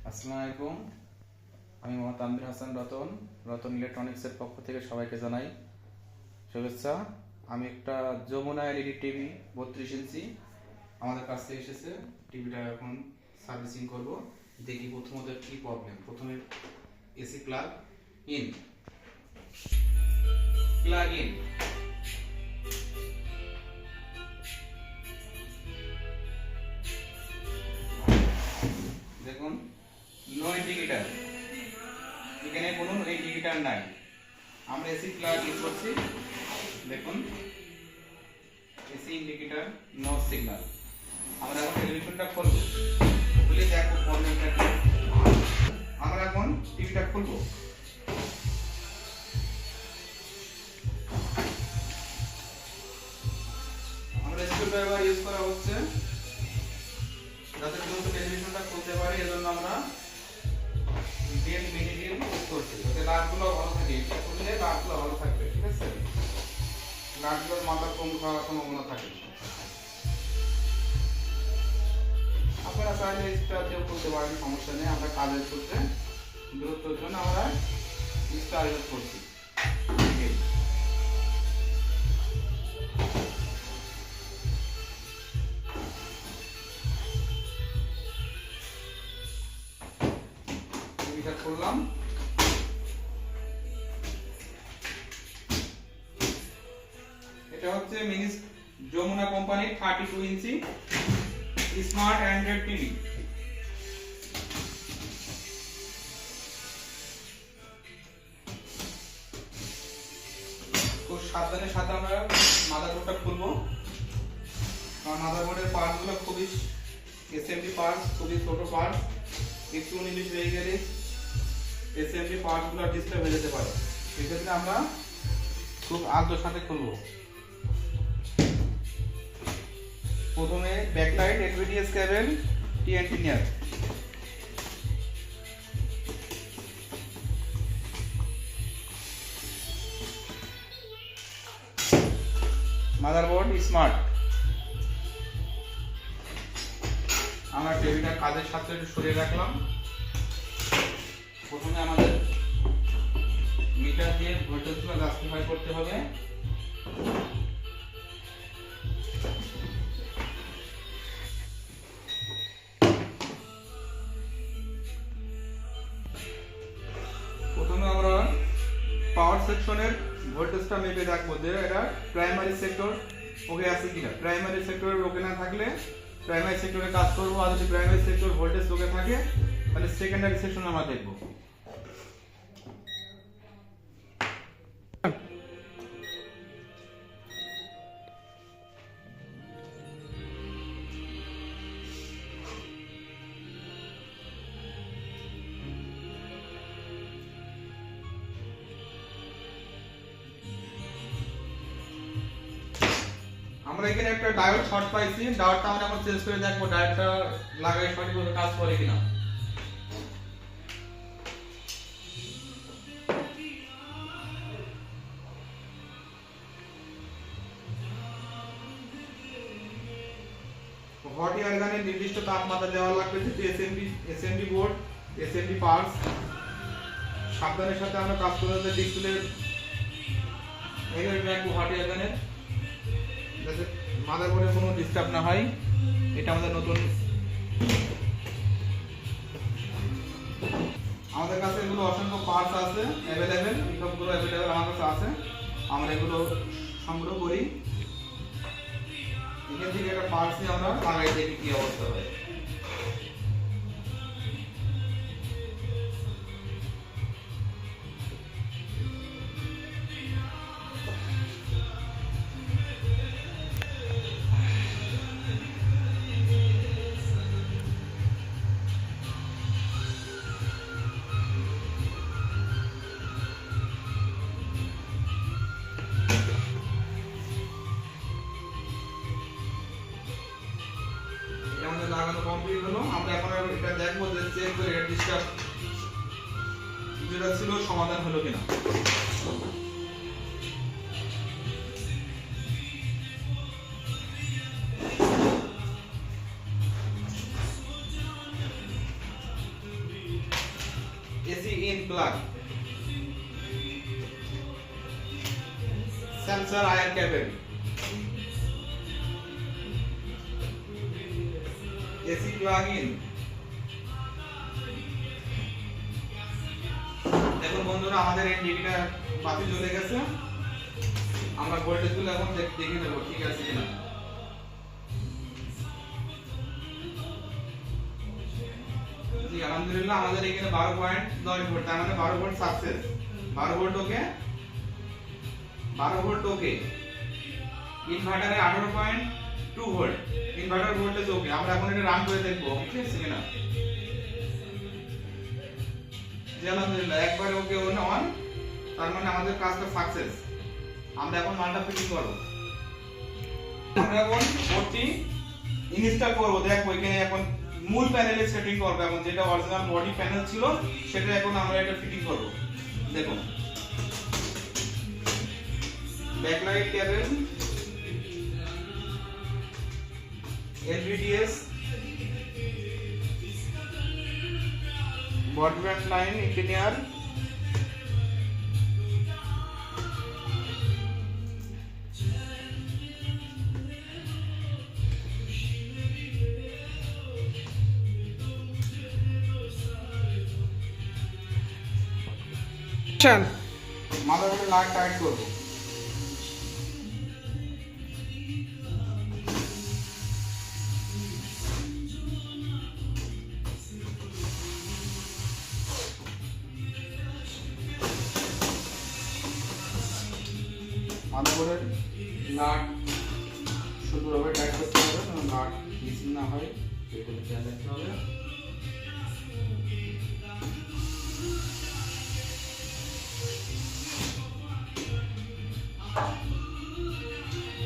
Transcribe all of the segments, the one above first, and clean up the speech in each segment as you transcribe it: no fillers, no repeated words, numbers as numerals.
আসসালামু আলাইকুম। আমি মোহাম্মদ তানভীর হাসান রতন। রতন ইলেকট্রনিক্সের পক্ষ থেকে সবাইকে জানাই শুভেচ্ছা। আমি একটা যমুনা এলইডি টিভি 32 ইঞ্চি আমাদের কাছ থেকে এসেছে। টিভিটা এখন সার্ভিসিং করব। দেখি প্রথমত কি প্রবলেম। প্রথমে এসি প্লাগ ইন। দেখুন, নো ইন্ডিকেটর, এখানে কোনো ইন্ডিকেটর নাই। আমরা এসি প্লাগ ইউজ করছি। দেখুন, এসি ইন্ডিকেটর নো সিগন্যাল। আমরা এখন টেলিভিশনটা খুলবো, খুলে দেখো প্রবলেমটা কি। আমরা এখন টিভিটা খুলবো। আমরা স্ক্রুড্রাইভার ইউজ করা হচ্ছে যাতে দ্রুত টেলিভিশনটা খুলতে পারি। এজন্য আমরা ড্রিল মিনি ড্রিল ইউজ করছি যাতে লাইটগুলো ভালো থাকে। এটা খুললে লাইটগুলো ভালো থাকবে, ঠিক আছে? লাইটগুলোর মাথা কম খাওয়ার সম্ভাবনা থাকে। আপনারা চাইলে স্টার দিয়েও খুলতে পারেন, সমস্যা নেই। আমরা কাজের সূত্রে দ্রুততার জন্য আমরা স্টার ইউজ করছি। টিভিটা খুললাম। এটা হচ্ছে মিনি যমুনা কোম্পানির 32 ইঞ্চি স্মার্ট অ্যান্ড্রয়েড টিভি। খুব সাবধানে সাথে আমরা মাদারবোর্ডটা খুলবো, কারণ মাদারবোর্ডের পার্টসগুলো খুবই এসএমডি পার্টস, খুবই ছোট পার্টস। একটু 19 হয়ে গেলে এসএমডি পার্টসগুলো ডিস্টার্ব হয়ে যেতে পারে। সেক্ষেত্রে আমরা খুব আলতোর সাথে খুলবো। প্রথমে ব্যাকলাইট, এলভিডিএস কেবল, টিএনটি নিয়ার। Motherboard smart. আমরা টিভিটা কাজের সাথে একটু সরিয়ে রাখলাম। প্রথমে আমাদের মিটার দিয়ে ভোল্টেজগুলো জাস্টিফাই করতে হবে। প্রথমে আমরা পাওয়ার সেকশনের ভোল্টেজটা মেপে রাখবো যে এটা প্রাইমারি সেক্টর ওকে আছে কিনা। প্রাইমারি সেক্টরের ওকে না থাকলে প্রাইমারি সেক্টরে কাজ করবো, আর যদি প্রাইমারি সেক্টর ভোল্টেজ ওকে থাকে তাহলে সেকেন্ডারি সেকশন আমরা দেখবো। আমরা এখানে একটা ডায়োড শর্ট পাইছি, ডায়োডটা আমরা এখন চেঞ্জ করে দেখবো ডায়োডটা লাগাই সঠিকভাবে কাজ করে কিনা। হট এয়ার গানের নির্দিষ্ট তাপমাত্রা দেওয়া লাগবে, যেহেতু এসএমডি বোর্ড, এসএমডি পার্টস। সাবধানের সাথে আমরা কাজ করতে ডিসপ্লে এখানে রাখবো হট এয়ার গানের, যাতে মাদারবোর্ডে কোনো ডিস্টার্ব না হয়। এটা আমাদের নতুন। আমাদের কাছে এগুলো অসংখ্য পার্টস আছে অ্যাভেলেবেল, সবগুলো অ্যাভেলেবেল আমার কাছে আছে। আমরা এগুলো সংগ্রহ করি। এখান থেকে একটা পার্টস নিয়ে আমরা লাগাই দেখি কি অবস্থা হয়। আমাদের লাগানো কমপ্লিট হলো। আমরা এখন এটা দেখবো যে চেক করে এটা ডিস্টার্ব যেটা ছিল সমাধান হলো কিনা। AC in plug, sensor wire cable, AC plug in. দেখুন বন্ধুরা, আমাদের ইন্ডিকেটর বাতি জ্বলে গেছে। আমরা ভোল্টেজ গুলো এখন দেখে নেব ঠিক আছে কিনা। জি আলহামদুলিল্লাহ, আমাদের এখানে 12.9 ভোল্ট, তার মানে 12 volt success. 12 volt okay, 12 volt okay. ইনভার্টারে 18.2 ভোল্ট, ইনভার্টার ভোল্টেজ ওকে। আমরা এখন এটা রান করে দেখব ঠিক আছে কিনা। জি আলহামদুলিল্লাহ, একবার ওকে অন, তার মানে আমাদের কাজটা সাকসেস। আমরা এখন মালটা ফিটিং করব। আমরা এখন বোর্ডটি ইনস্টল করব। দেখো এখানে এখন মূল প্যানেলে সেটিং করব, এখন যেটা অরিজিনাল বডি প্যানেল ছিল সেটা এখন আমরা এটা ফিটিং করব। দেখুন, backlight cable, LVDS, broadband line, engineer, মাদারবোর্ডে লাইট টাইট করব। মাদারবোর্ডের নাট সুন্দরভাবে টাইট করতে হবে, যেন নাট মিসিং না হয়, সেগুলো খেয়াল রাখতে হবে।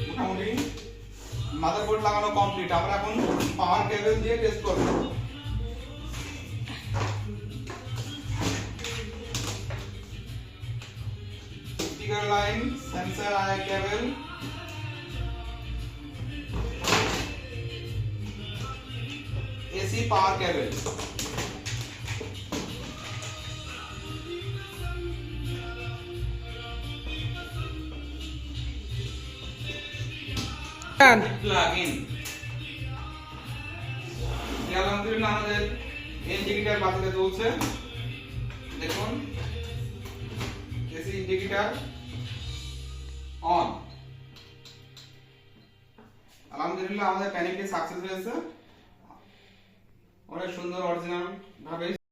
মোটামুটি মাদারবোর্ড লাগানো কমপ্লিট। আমরা এখন পাওয়ার কেবল দিয়ে টেস্ট করব। Speaker line, sensor wire cable, AC power cable. Plug in. আলহামদুলিল্লাহ, আমাদের ইন্ডিকেটর বাতিটা জ্বলছে। দেখুন, এসি ইন্ডিকেটর অন। আলহামদুলিল্লাহ, আমাদের প্যানেলটি সাকসেস হয়েছে। অনেক সুন্দর অরিজিনাল ভাবে